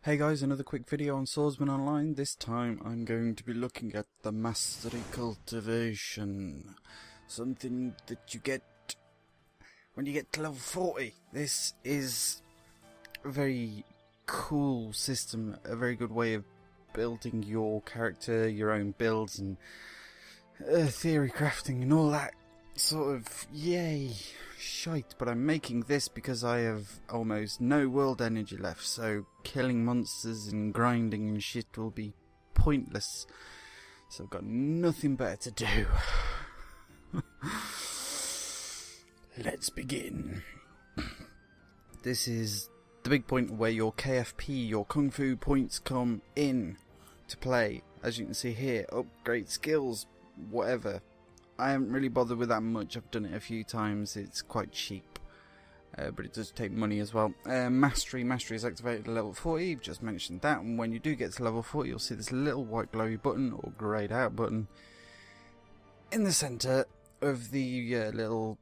Hey guys, another quick video on Swordsman Online. This time I'm going to be looking at the Mastery Cultivation. Something that you get when you get to level 40. This is a very cool system, a very good way of building your character, your own builds and theory crafting and all that sort of yay shite. But I'm making this because I have almost no world energy left, so killing monsters and grinding and shit will be pointless, so I've got nothing better to do. Let's begin. This is the big point where your KFP, your Kung Fu points, come in to play. As you can see here, upgrade skills, whatever. I haven't really bothered with that much. I've done it a few times. It's quite cheap, but it does take money as well. Mastery is activated at level 40. You've just mentioned that. And when you do get to level 40, you'll see this little white glowy button or greyed out button in the centre of the little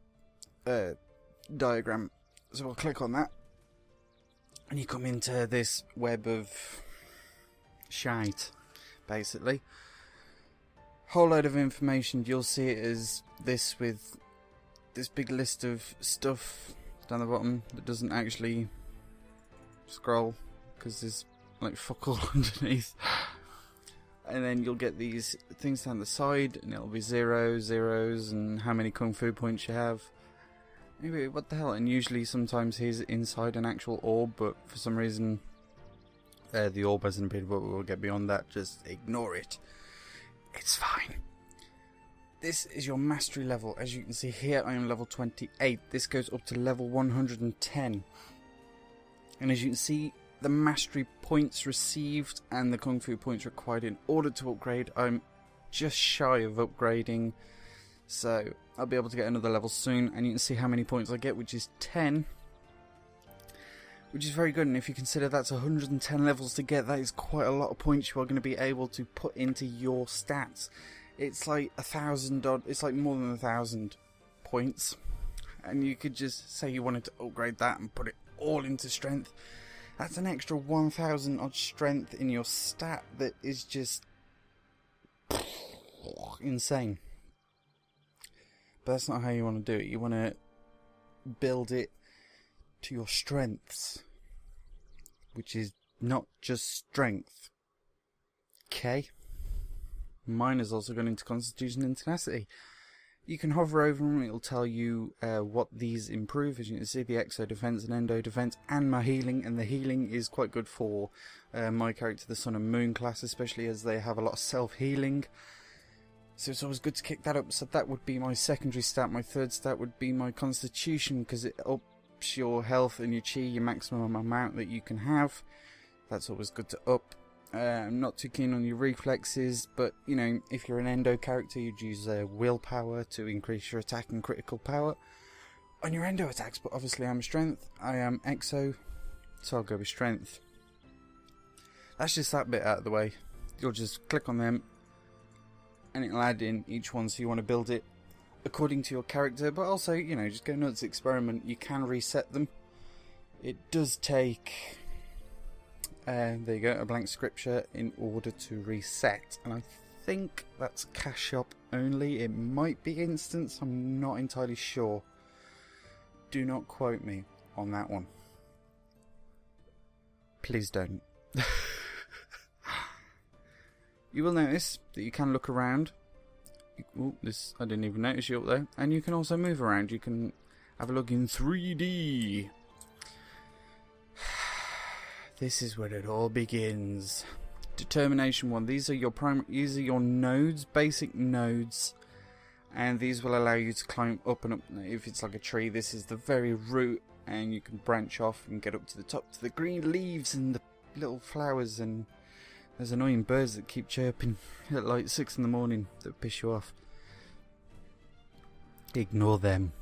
diagram. So we'll click on that, and you come into this web of shite, basically. Whole load of information. You'll see it as this, with this big list of stuff down the bottom that doesn't actually scroll because there's like fuck all underneath. And then you'll get these things down the side, and it'll be zeros, and how many Kung Fu points you have. Anyway, what the hell? And usually, sometimes he's inside an actual orb, but for some reason, the orb hasn't appeared. But we'll get beyond that. Just ignore it. It's fine. This is your mastery level. As you can see here, I am level 28. This goes up to level 110. And as you can see, the mastery points received and the Kung Fu points required in order to upgrade, I'm just shy of upgrading. So I'll be able to get another level soon. And you can see how many points I get, which is 10. Which is very good, and if you consider that's 110 levels to get, that is quite a lot of points you are going to be able to put into your stats. It's like 1,000 odd, it's like more than 1,000 points, and you could just say you wanted to upgrade that and put it all into strength. That's an extra 1,000 odd strength in your stat that is just insane. But that's not how you want to do it. You want to build it to your strengths, which is not just strength. Okay. Mine has also gone into constitution and tenacity. You can hover over them, it'll tell you what these improve. As you can see, the exo defense and endo defense and my healing, and the healing is quite good for my character, the Sun and Moon class, especially as they have a lot of self-healing. So it's always good to kick that up. So that would be my secondary stat. My third stat would be my constitution, because it ups your health and your chi, your maximum amount that you can have. That's always good to up. I'm not too keen on your reflexes, but you know, if you're an endo character, you'd use willpower to increase your attack and critical power on your endo attacks. But obviously I'm strength, I am exo, so I'll go with strength. That's just that bit out of the way. You'll just click on them and it'll add in each one, so you want to build it according to your character, but also, you know, just go nuts, experiment. You can reset them. It does take there you go, a blank scripture in order to reset, and I think that's cash shop only. It might be instance, I'm not entirely sure. Do not quote me on that one, please don't. You will notice that you can look around. Ooh, this, I didn't even notice you up there. And you can also move around. You can have a look in 3D. This is where it all begins. Determination 1. These are your nodes, basic nodes, and these will allow you to climb up and up. If it's like a tree, this is the very root, and you can branch off and get up to the top to the green leaves and the little flowers. And there's annoying birds that keep chirping at like 6 in the morning that piss you off. Ignore them.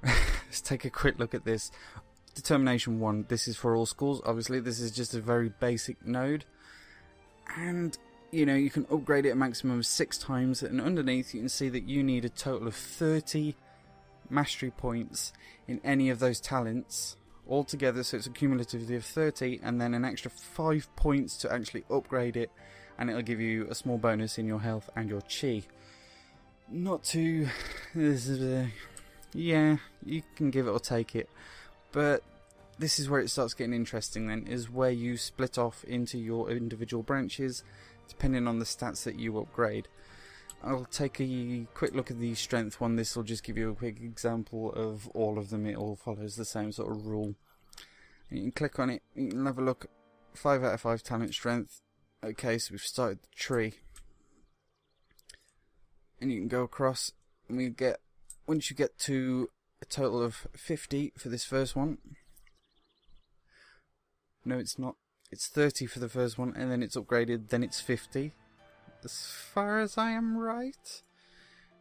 Let's take a quick look at this. Determination 1. This is for all schools. Obviously, this is just a very basic node. And, you know, you can upgrade it a maximum of 6 times. And underneath, you can see that you need a total of 30 mastery points in any of those talents, altogether, so it's a cumulative of 30, and then an extra 5 points to actually upgrade it, and it'll give you a small bonus in your health and your chi. Not too... yeah, you can give it or take it, but this is where it starts getting interesting then, is where you split off into your individual branches, depending on the stats that you upgrade. I'll take a quick look at the strength one. This will just give you a quick example of all of them. It all follows the same sort of rule. And you can click on it, you can have a look. 5 out of 5 talent strength. Okay, so we've started the tree. And you can go across, and we get, once you get to a total of 50 for this first one. No, it's not. It's 30 for the first one, and then it's upgraded, then it's 50. As far as I am right.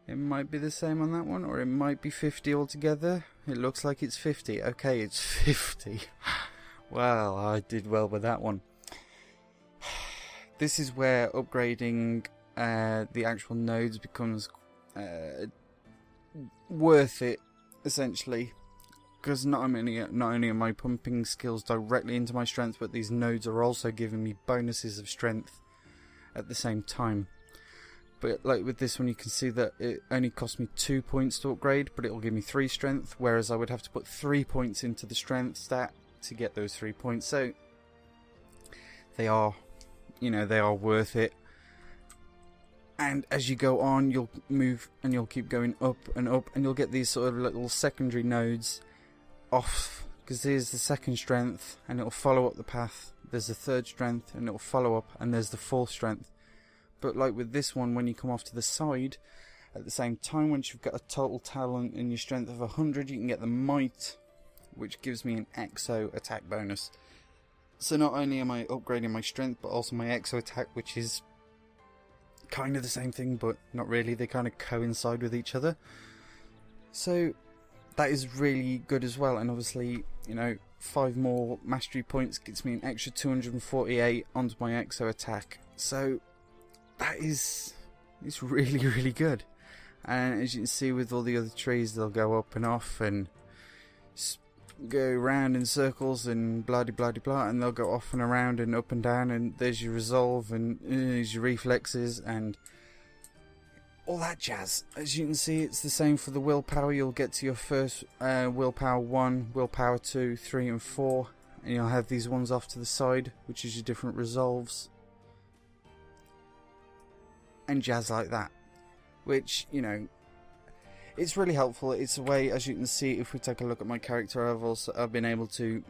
It might be the same on that one, or it might be 50 altogether. It looks like it's 50. Okay, it's 50. Well, I did well with that one. This is where upgrading the actual nodes becomes worth it, essentially. Because not only are my pumping skills directly into my strength, but these nodes are also giving me bonuses of strength at the same time. But like with this one, you can see that it only cost me 2 points to upgrade, but it will give me 3 strength, whereas I would have to put 3 points into the strength stat to get those 3 points. So they are, they are worth it. And as you go on, you'll move and you'll keep going up, and you'll get these sort of little secondary nodes off, because there's the second strength and it'll follow up the path, there's the third strength and it'll follow up, and there's the fourth strength. But like with this one, when you come off to the side at the same time, once you've got a total talent in your strength of 100, you can get the might, which gives me an exo attack bonus. So not only am I upgrading my strength, but also my exo attack, which is kind of the same thing, but not really. They kind of coincide with each other. So that is really good as well. And obviously, 5 more mastery points gets me an extra 248 onto my exo attack. So that is, it's really, really good. And as you can see with all the other trees, they'll go up and off and go round in circles and blah de blah de blah, and they'll go off and around and up and down, and there's your resolve, and there's your reflexes and all that jazz. As you can see, it's the same for the willpower. You'll get to your first willpower 1, willpower 2, 3 and 4, and you'll have these ones off to the side, which is your different resolves and jazz like that, which, it's really helpful. It's a way, as you can see, if we take a look at my character, I've been able to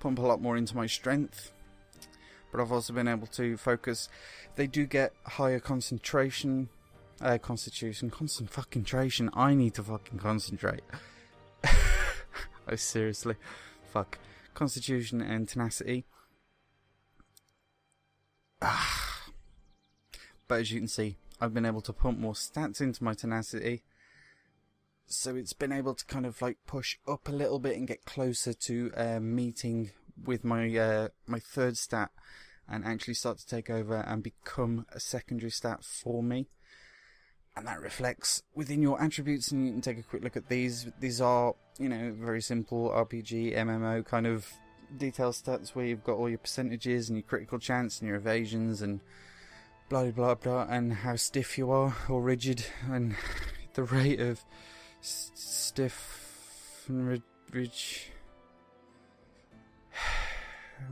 pump a lot more into my strength, but I've also been able to focus. They do get higher concentration, concentration. I need to fucking concentrate. Oh, seriously, fuck. Constitution and tenacity. But as you can see, I've been able to pump more stats into my tenacity. So it's been able to kind of like push up a little bit and get closer to meeting with my my third stat, and actually start to take over and become a secondary stat for me. And that reflects within your attributes, and you can take a quick look at these. These are, very simple RPG, MMO kind of detail stats where you've got all your percentages and your critical chance and your evasions and blah blah blah, and how stiff you are or rigid, and the rate of stiff and ridge.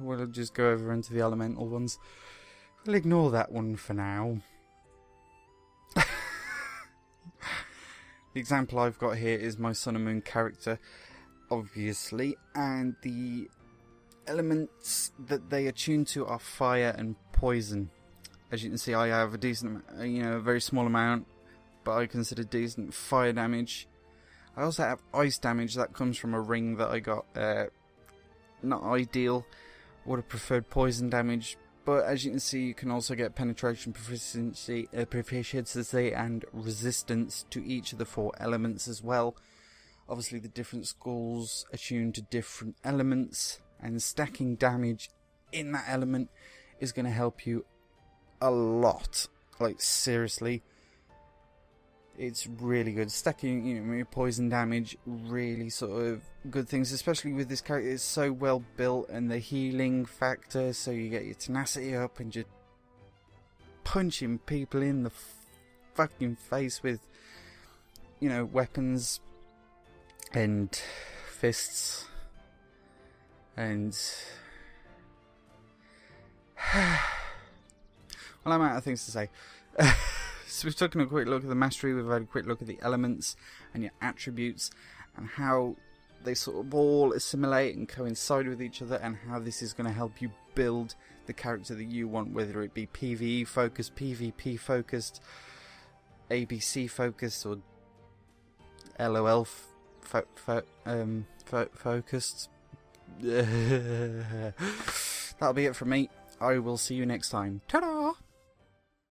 We'll just go over into the elemental ones. We'll ignore that one for now. The example I've got here is my Sun and Moon character, obviously, and the elements that they attune to are fire and poison. As you can see, I have a decent, a very small amount, but I consider decent fire damage. I also have ice damage that comes from a ring that I got. Not ideal. Would have preferred poison damage, but as you can see, you can also get penetration, proficiency, and resistance to each of the 4 elements as well. Obviously, the different schools attune to different elements, and stacking damage in that element is going to help you a lot. Like, seriously. It's really good. Stacking, your poison damage, really sort of good things, especially with this character. It's so well built, and the healing factor, so you get your tenacity up and just punching people in the fucking face with, weapons and fists. And well, I'm out of things to say. So we've taken a quick look at the mastery, we've had a quick look at the elements and your attributes and how they sort of all assimilate and coincide with each other, and how this is going to help you build the character that you want, whether it be PvE focused, PvP focused, ABC focused, or LOL focused. That'll be it from me. I will see you next time. Ta-da!